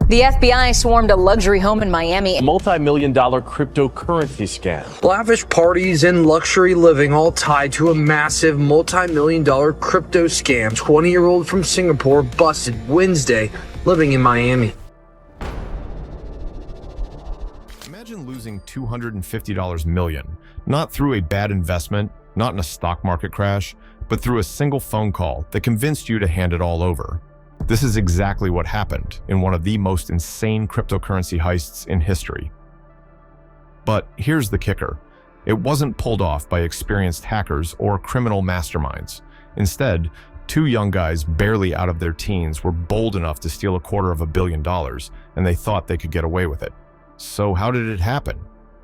The FBI swarmed a luxury home in Miami. A multi-million-dollar cryptocurrency scam. Lavish parties and luxury living all tied to a massive multi-million-dollar crypto scam. 20-year-old from Singapore busted Wednesday living in Miami. Imagine losing $250 million, not through a bad investment, not in a stock market crash, but through a single phone call that convinced you to hand it all over. This is exactly what happened in one of the most insane cryptocurrency heists in history. But here's the kicker. It wasn't pulled off by experienced hackers or criminal masterminds. Instead, two young guys barely out of their teens were bold enough to steal $250 million, and they thought they could get away with it. So how did it happen?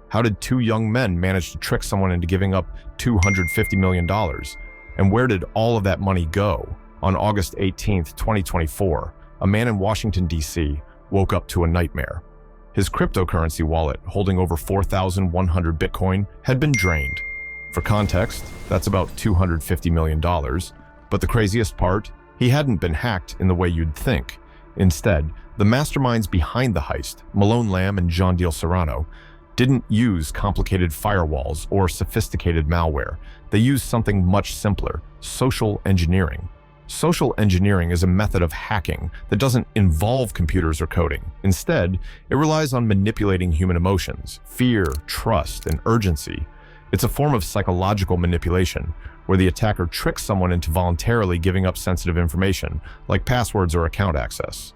How did two young men manage to trick someone into giving up $250 million? And where did all of that money go? On August 18, 2024, a man in Washington, D.C. woke up to a nightmare. His cryptocurrency wallet, holding over 4,100 Bitcoin, had been drained. For context, that's about $250 million. But the craziest part, he hadn't been hacked in the way you'd think. Instead, the masterminds behind the heist, Malone and Jeandiel Serrano, didn't use complicated firewalls or sophisticated malware. They used something much simpler: social engineering. Social engineering is a method of hacking that doesn't involve computers or coding. Instead, it relies on manipulating human emotions, fear, trust, and urgency. It's a form of psychological manipulation, where the attacker tricks someone into voluntarily giving up sensitive information, like passwords or account access.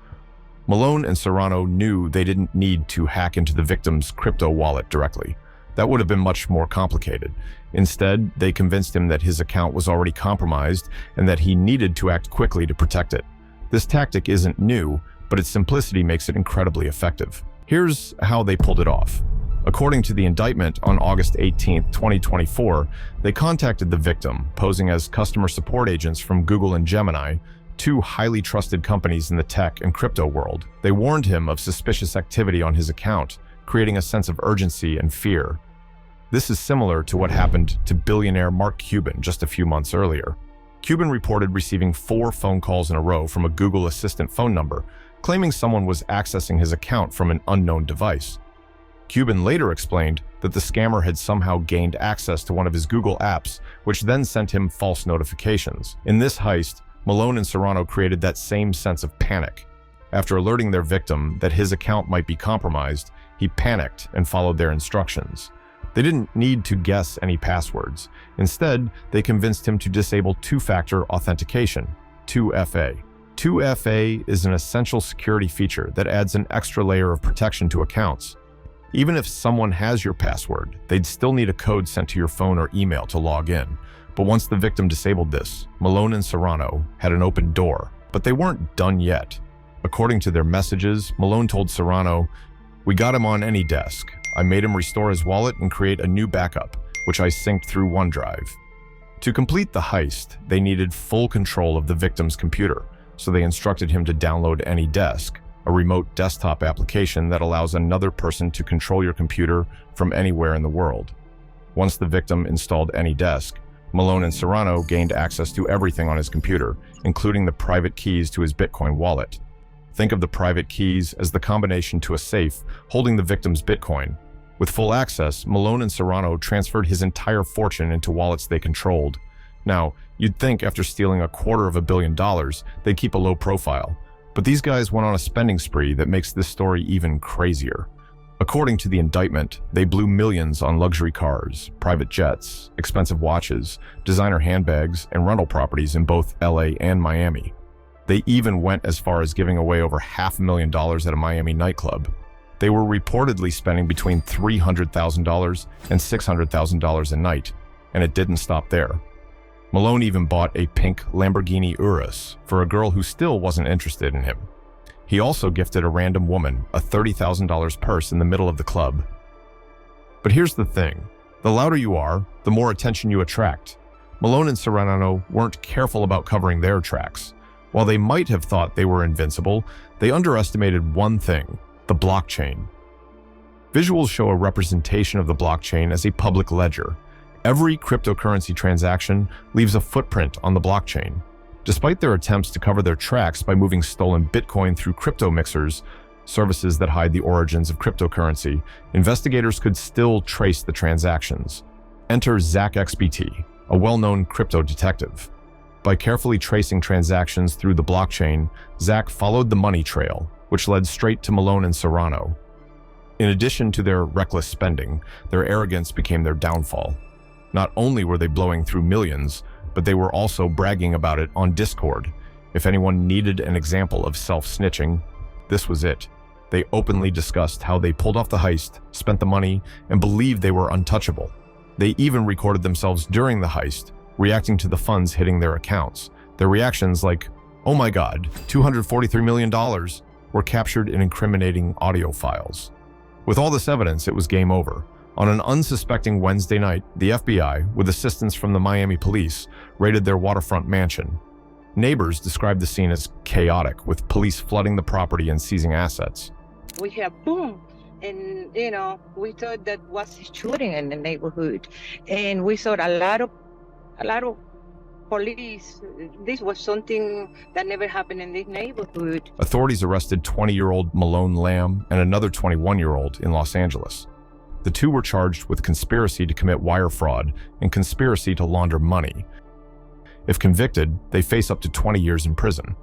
Malone and Serrano knew they didn't need to hack into the victim's crypto wallet directly. That would have been much more complicated. Instead, they convinced him that his account was already compromised and that he needed to act quickly to protect it. This tactic isn't new, but its simplicity makes it incredibly effective. Here's how they pulled it off. According to the indictment on August 18, 2024, they contacted the victim, posing as customer support agents from Google and Gemini, two highly trusted companies in the tech and crypto world. They warned him of suspicious activity on his account, creating a sense of urgency and fear. This is similar to what happened to billionaire Mark Cuban just a few months earlier. Cuban reported receiving 4 phone calls in a row from a Google Assistant phone number, claiming someone was accessing his account from an unknown device. Cuban later explained that the scammer had somehow gained access to one of his Google apps, which then sent him false notifications. In this heist, Malone and Serrano created that same sense of panic. After alerting their victim that his account might be compromised, he panicked and followed their instructions. They didn't need to guess any passwords. Instead, they convinced him to disable two-factor authentication, 2FA. 2FA is an essential security feature that adds an extra layer of protection to accounts. Even if someone has your password, they'd still need a code sent to your phone or email to log in. But once the victim disabled this, Malone and Serrano had an open door. But they weren't done yet. According to their messages, Malone told Serrano, "We got him on any desk. I made him restore his wallet and create a new backup, which I synced through OneDrive." To complete the heist, they needed full control of the victim's computer, so they instructed him to download AnyDesk, a remote desktop application that allows another person to control your computer from anywhere in the world. Once the victim installed AnyDesk, Malone and Serrano gained access to everything on his computer, including the private keys to his Bitcoin wallet. Think of the private keys as the combination to a safe holding the victim's Bitcoin. With full access, Malone and Serrano transferred his entire fortune into wallets they controlled. Now, you'd think after stealing $250 million, they'd keep a low profile. But these guys went on a spending spree that makes this story even crazier. According to the indictment, they blew millions on luxury cars, private jets, expensive watches, designer handbags, and rental properties in both LA and Miami. They even went as far as giving away over $500,000 at a Miami nightclub. They were reportedly spending between $300,000 and $600,000 a night, and it didn't stop there. Malone even bought a pink Lamborghini Urus for a girl who still wasn't interested in him. He also gifted a random woman a $30,000 purse in the middle of the club. But here's the thing. The louder you are, the more attention you attract. Malone and Serrano weren't careful about covering their tracks. While they might have thought they were invincible, they underestimated one thing: the blockchain. Visuals show a representation of the blockchain as a public ledger. Every cryptocurrency transaction leaves a footprint on the blockchain. Despite their attempts to cover their tracks by moving stolen Bitcoin through crypto mixers, services that hide the origins of cryptocurrency, investigators could still trace the transactions. Enter Zach XBT, a well-known crypto detective. By carefully tracing transactions through the blockchain, Zach followed the money trail, which led straight to Malone and Serrano. In addition to their reckless spending, their arrogance became their downfall. Not only were they blowing through millions, but they were also bragging about it on Discord. If anyone needed an example of self-snitching, this was it. They openly discussed how they pulled off the heist, spent the money, and believed they were untouchable. They even recorded themselves during the heist, reacting to the funds hitting their accounts. Their reactions like, "Oh my God, $243 million, were captured in incriminating audio files. With all this evidence, it was game over. On an unsuspecting Wednesday night, the FBI, with assistance from the Miami police, raided their waterfront mansion. Neighbors described the scene as chaotic, with police flooding the property and seizing assets. We hear boom, and we thought that was shooting in the neighborhood, and we saw a lot of police. This was something that never happened in this neighborhood. Authorities arrested 20-year-old Malone Lamb and another 21-year-old in Los Angeles. The two were charged with conspiracy to commit wire fraud and conspiracy to launder money. If convicted, they face up to 20 years in prison.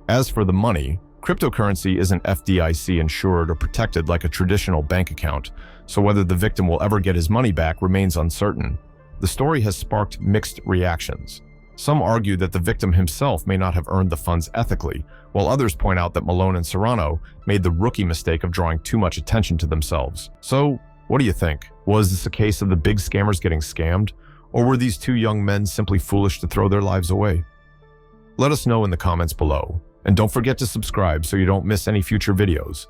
As for the money, cryptocurrency isn't FDIC insured or protected like a traditional bank account, so whether the victim will ever get his money back remains uncertain. The story has sparked mixed reactions. Some argue that the victim himself may not have earned the funds ethically, while others point out that Malone and Serrano made the rookie mistake of drawing too much attention to themselves. So, what do you think? Was this a case of the big scammers getting scammed? Or were these two young men simply foolish to throw their lives away? Let us know in the comments below. And don't forget to subscribe so you don't miss any future videos.